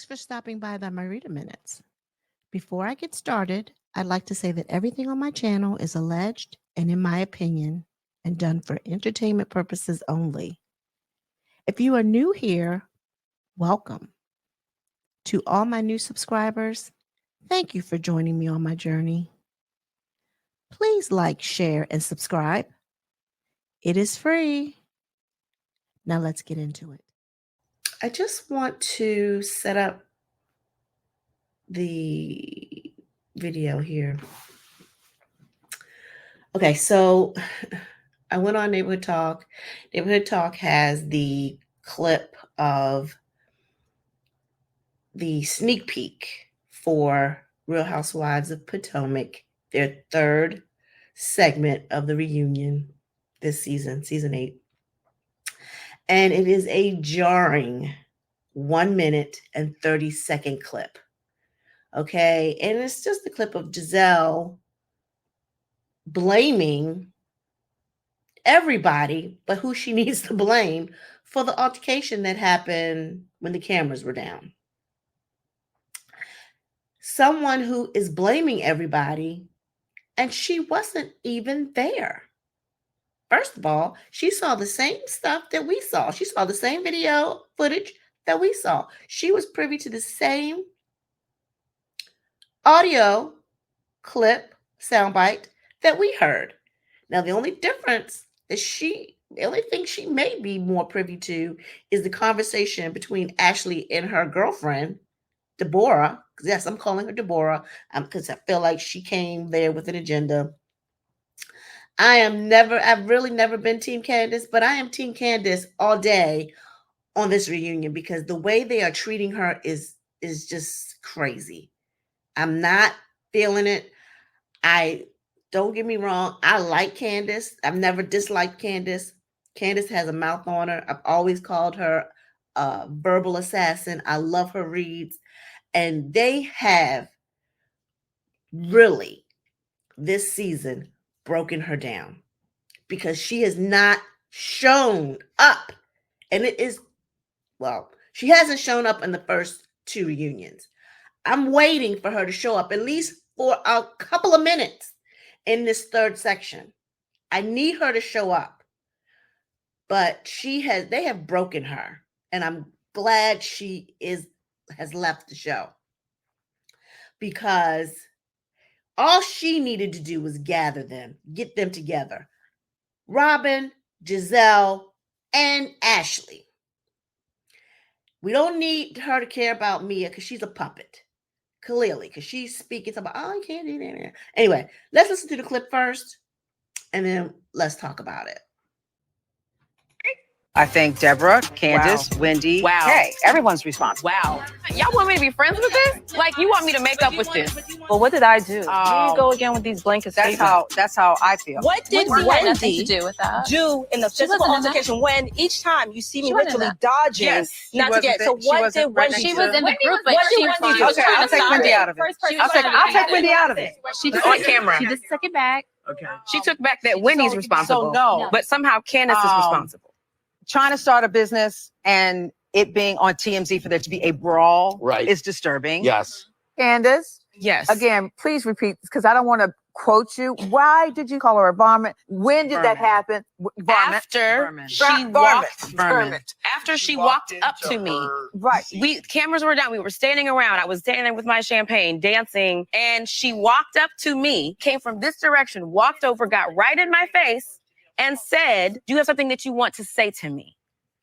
for stopping by the Marita Minutes. Before I get started, I'd like to say that everything on my channel is alleged and, in my opinion, and done for entertainment purposes only. If you are new here, welcome. To all my new subscribers, thank you for joining me on my journey. Please like, share, and subscribe. It is free. Now let's get into it. I just want to set up the video here. Okay, so I went on Neighborhood Talk. Neighborhood Talk has the clip of the sneak peek for Real Housewives of Potomac, their third segment of the reunion this season, season 8. And it is a jarring 1 minute and 30-second clip. Okay, and it's just a clip of Giselle blaming everybody, but who she needs to blame for the altercation that happened when the cameras were down. Someone who is blaming everybody, and she wasn't even there. First of all, she saw the same stuff that we saw. She saw the same video footage that we saw. She was privy to the same audio clip, soundbite that we heard. Now, the only difference is the only thing she may be more privy to is the conversation between Ashley and her girlfriend, Deborah. Yes, I'm calling her Deborah because I feel like she came there with an agenda. I've really never been Team Candace, but I am Team Candace all day on this reunion because the way they are treating her is just crazy. I'm not feeling it. Don't get me wrong. I like Candace. I've never disliked Candace. Candace has a mouth on her. I've always called her a verbal assassin. I love her reads. And they have really, this season, broken her down because she has not shown up. And she hasn't shown up in the first 2 reunions. I'm waiting for her to show up at least for a couple of minutes in this third section. I need her to show up. But they have broken her. And I'm glad she has left the show. Because all she needed to do was gather them, get them together. Robin, Giselle, and Ashley. We don't need her to care about Mia because she's a puppet. Clearly, because she's speaking about, I can't do that. Anyway, let's listen to the clip first, and then let's talk about it. I think Deborah, Candace, Wendy, Kay, everyone's responsible. Wow. Y'all want me to be friends with this? Like, you want me to make up with this? Well, what did I do? Here you go again with these blanket statements. That's how I feel. What did Wendy do with that? do in the physical altercation when each time you see me literally dodging not to get? So what did Wendy She do? was in the group, but she was Okay, I'll take Wendy out of it. I'll take Wendy out of it. She just on camera. She just took it back. Okay. She took back that Wendy's responsible, So no. but somehow Candace is responsible. Trying to start a business and it being on TMZ for there to be a brawl is disturbing. Yes. Candace, Yes. again, please repeat this because I don't want to quote you. Why did you call her a varmint? When did that happen? Varmint. After she walked up to me, Right. Cameras were down. We were standing around. I was standing there with my champagne, dancing, and she walked up to me, came from this direction, walked over, got right in my face, and said, "Do you have something that you want to say to me?"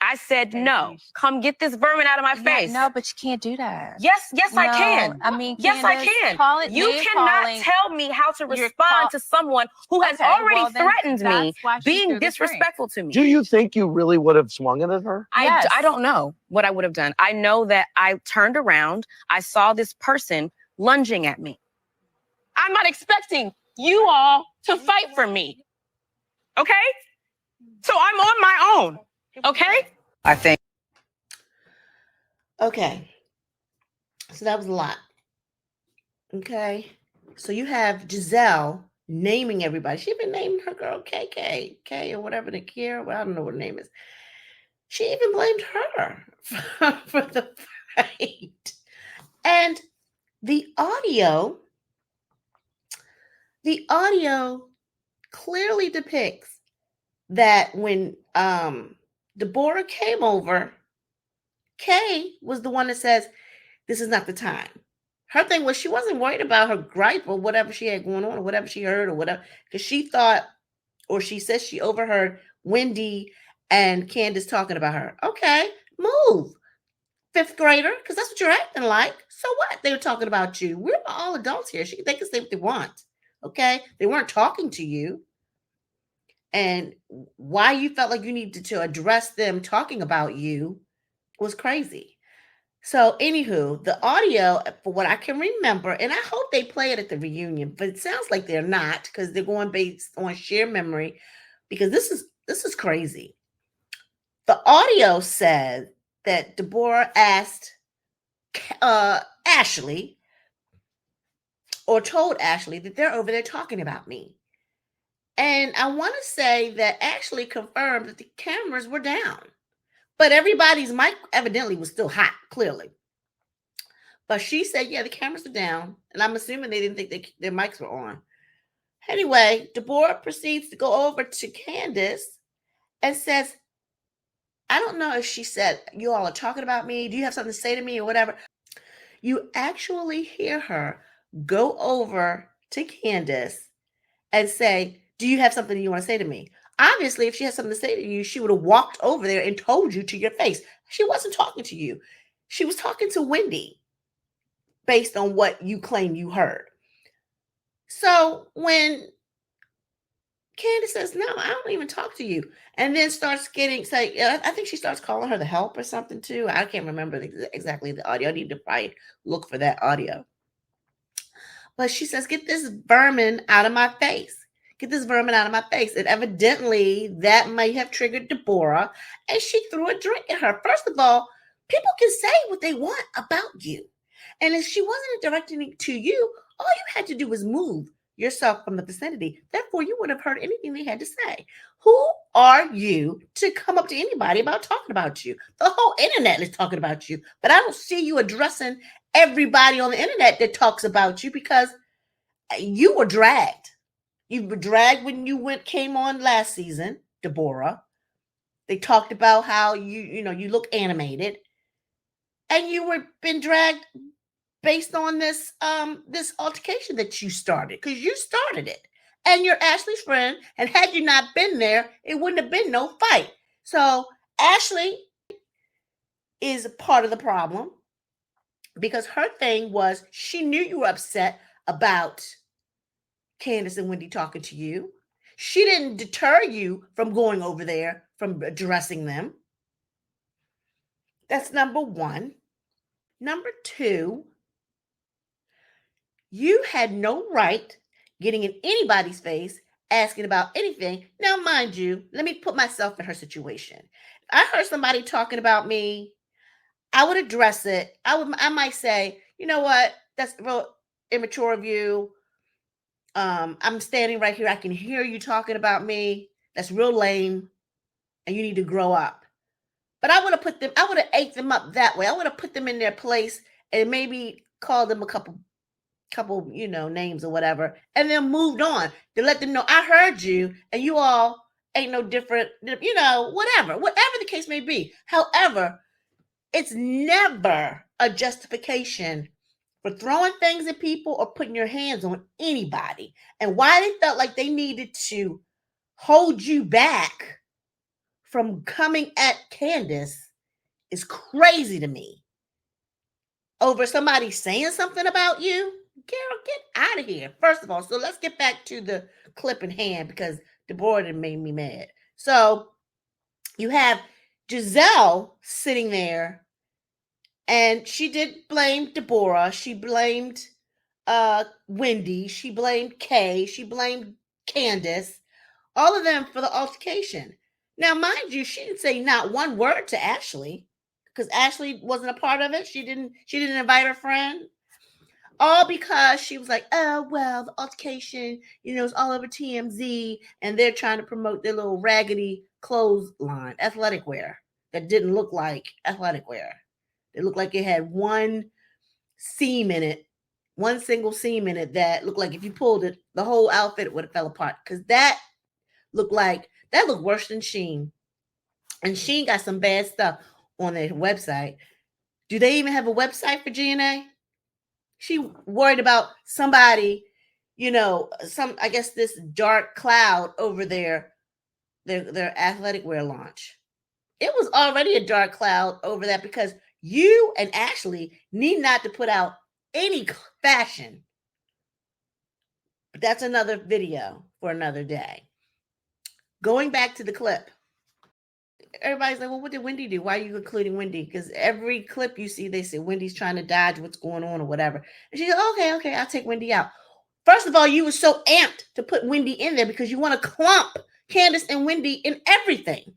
I said, "No. Come get this vermin out of my face." No, but you can't do that. Yes, I No, can. I mean, yes, I Candace, can. call it You name cannot calling. tell me how to You're respond to someone who has Okay, already well, then threatened me that's why she being threw the drink. disrespectful to me. Do you think you really would have swung it at her? Yes. I don't know what I would have done. I know that I turned around. I saw this person lunging at me. I'm not expecting you all to fight for me. Okay? So I'm on my own. Okay? I think. Okay. So that was a lot. Okay. So you have Giselle naming everybody. She's been naming her girl K or whatever, Kira. Well, I don't know what her name is. She even blamed her for the fight. And the audio clearly depicts that when Deborah came over, Kay was the one that says, this is not the time. Her thing was she wasn't worried about her gripe or whatever she had going on or whatever she heard or whatever, because she thought, or she says she overheard Wendy and Candace talking about her. Okay, move, fifth grader, because that's what you're acting like. So what? They were talking about you. We're all adults here. They can say what they want. Okay, they weren't talking to you. And why you felt like you needed to address them talking about you was crazy. So, anywho, the audio, for what I can remember, and I hope they play it at the reunion, but it sounds like they're not, because they're going based on sheer memory, because this is crazy. The audio said that Deborah asked Ashley, or told Ashley, that they're over there talking about me. And I want to say that Ashley confirmed that the cameras were down. But everybody's mic evidently was still hot, clearly. But she said, yeah, the cameras are down. And I'm assuming they didn't think their mics were on. Anyway, Deborah proceeds to go over to Candace and says, I don't know if she said, you all are talking about me. Do you have something to say to me or whatever? You actually hear her go over to Candace and say, do you have something you want to say to me? Obviously, if she had something to say to you, she would have walked over there and told you to your face. She wasn't talking to you. She was talking to Wendy based on what you claim you heard. So when Candace says, no, I don't even talk to you, and then starts getting, I think she starts calling her the help or something too. I can't remember exactly the audio. I need to probably look for that audio. But she says, get this vermin out of my face. Get this vermin out of my face. And evidently that may have triggered Deborah, and she threw a drink at her. First of all, people can say what they want about you. And if she wasn't directing it to you, all you had to do was move yourself from the vicinity. Therefore, you would have heard anything they had to say. Who are you to come up to anybody about talking about you? The whole internet is talking about you. But I don't see you addressing everybody on the internet that talks about you, because you were dragged. You were dragged when you came on last season, Deborah. They talked about how you look animated, and you were been dragged based on this altercation that you started, because you started it, and you're Ashley's friend. And had you not been there, it wouldn't have been no fight. So Ashley is part of the problem, because her thing was she knew you were upset about Candace and Wendy talking to you. She didn't deter you from going over there, from addressing them. That's number one. Number two, you had no right getting in anybody's face, asking about anything. Now, mind you, let me put myself in her situation. If I heard somebody talking about me, I would address it. I might say, you know what? That's real immature of you. I'm standing right here. I can hear you talking about me. That's real lame, and you need to grow up. But I would have ate them up that way. I would have put them in their place and maybe called them a couple, names or whatever, and then moved on to let them know I heard you, and you all ain't no different, whatever the case may be. However, it's never a justification for throwing things at people or putting your hands on anybody. And why they felt like they needed to hold you back from coming at Candace is crazy to me. Over somebody saying something about you, girl, get out of here. First of all, so let's get back to the clip in hand, because Deborah made me mad. So you have Giselle sitting there, and she did blame Deborah. She blamed Wendy. She blamed Kay. She blamed Candace. All of them for the altercation. Now, mind you, she didn't say not one word to Ashley, because Ashley wasn't a part of it. She didn't invite her friend. All because she was like, oh, well, the altercation, it's all over TMZ, and they're trying to promote their little raggedy clothes line, athletic wear, that didn't look like athletic wear. It looked like it had one seam in it, one single seam in it that looked like if you pulled it, the whole outfit would have fell apart. Because that looked worse than Shein. And Shein got some bad stuff on their website. Do they even have a website for GNA? She worried about somebody, I guess this dark cloud over their athletic wear launch. It was already a dark cloud over that because you and Ashley need not to put out any fashion. But that's another video for another day. Going back to the clip. Everybody's like, well, what did Wendy do? Why are you including Wendy? Because every clip you see, they say Wendy's trying to dodge what's going on or whatever. And she goes, okay, I'll take Wendy out. First of all, you were so amped to put Wendy in there because you want to clump Candace and Wendy in everything.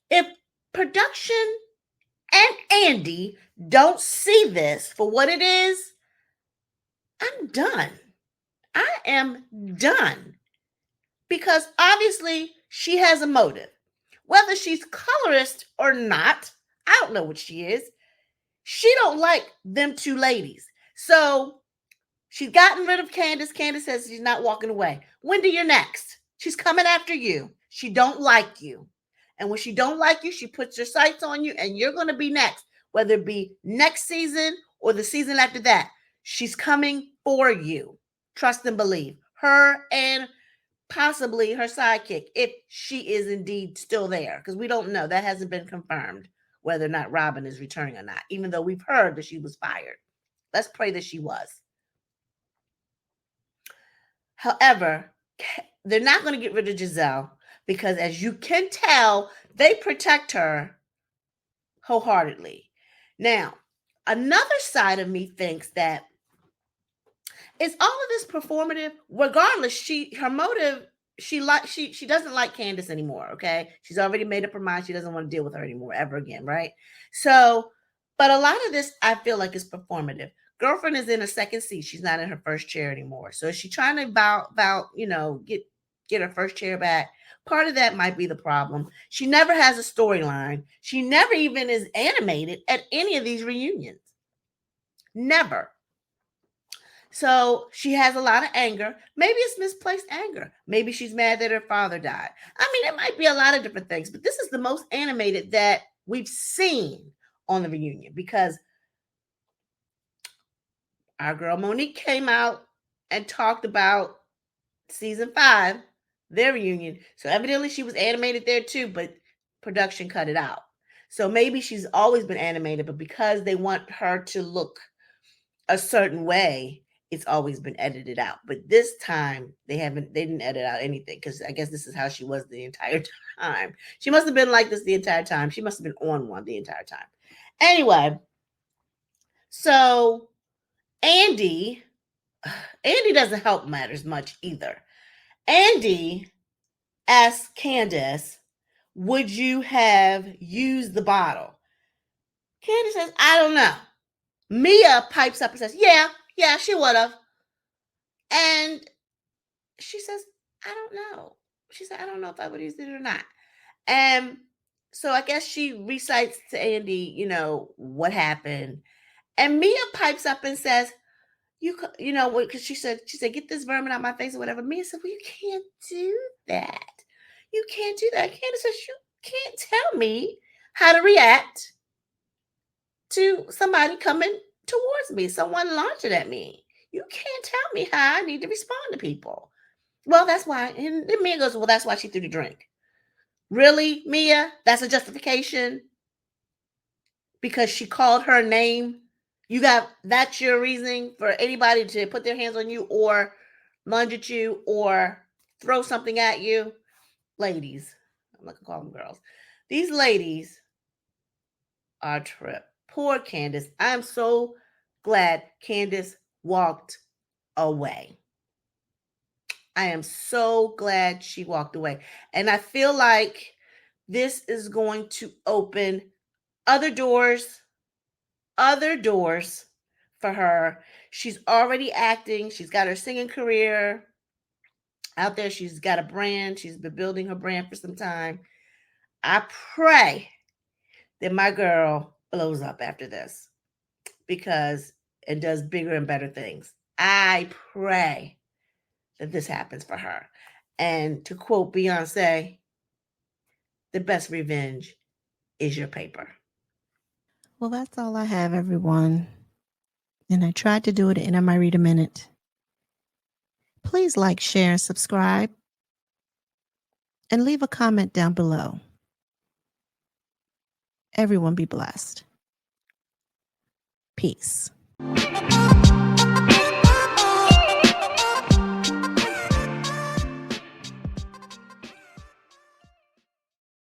If production and Andy don't see this for what it is, I'm done. I am done. Because obviously she has a motive. Whether she's colorist or not, I don't know what she is. She don't like them two ladies. So she's gotten rid of Candace. Candace says she's not walking away. Wendy, you're next. She's coming after you. She don't like you. And when she don't like you, she puts her sights on you and you're going to be next. Whether it be next season or the season after that. She's coming for you. Trust and believe. Her and possibly her sidekick, if she is indeed still there, because we don't know. That hasn't been confirmed whether or not Robin is returning or not, even though we've heard that she was fired. Let's pray that she was. However, they're not going to get rid of Giselle because, as you can tell, they protect her wholeheartedly. Now, another side of me thinks that is all of this performative? Regardless, her motive, she doesn't like Candace anymore, okay? She's already made up her mind. She doesn't want to deal with her anymore ever again, right? So, but a lot of this, I feel like, is performative. Girlfriend is in a second seat. She's not in her first chair anymore. So is she trying to get her first chair back? Part of that might be the problem. She never has a storyline. She never even is animated at any of these reunions. Never. So she has a lot of anger. Maybe it's misplaced anger. Maybe she's mad that her father died. I mean, it might be a lot of different things, but this is the most animated that we've seen on the reunion because our girl Monique came out and talked about season 5, their reunion. So evidently she was animated there too, but production cut it out. So maybe she's always been animated, but because they want her to look a certain way, it's always been edited out. But this time they didn't edit out anything because I guess this is how she was the entire time. She must have been like this the entire time. She must have been on one the entire time. Anyway, so Andy doesn't help matters much either. Andy asked Candace, would you have used the bottle? Candace says, I don't know. Mia pipes up and says, yeah, she would have. And she says, I don't know. She said, I don't know if I would use it or not. And so I guess she recites to Andy, what happened. And Mia pipes up and says, because she said, get this vermin out my face or whatever. Mia said, well, you can't do that. You can't do that. Candace says, you can't tell me how to react to somebody coming towards me, someone launching at me. You can't tell me how I need to respond to people. Well, that's why. And then Mia goes, well, that's why she threw the drink. Really, Mia? That's a justification? Because she called her name? That's your reasoning for anybody to put their hands on you or lunge at you or throw something at you? Ladies, I'm not going to call them girls. These ladies are a trip. Poor Candace. I'm so glad Candace walked away. I am so glad she walked away. And I feel like this is going to open other doors for her. She's already acting. She's got her singing career out there. She's got a brand. She's been building her brand for some time. I pray that my girl blows up after this because and does bigger and better things. I pray that this happens for her. And to quote Beyonce, the best revenge is your paper. Well, that's all I have, everyone. And I tried to do it in my Read a Minute. Please like, share, subscribe, and leave a comment down below. Everyone be blessed. Peace.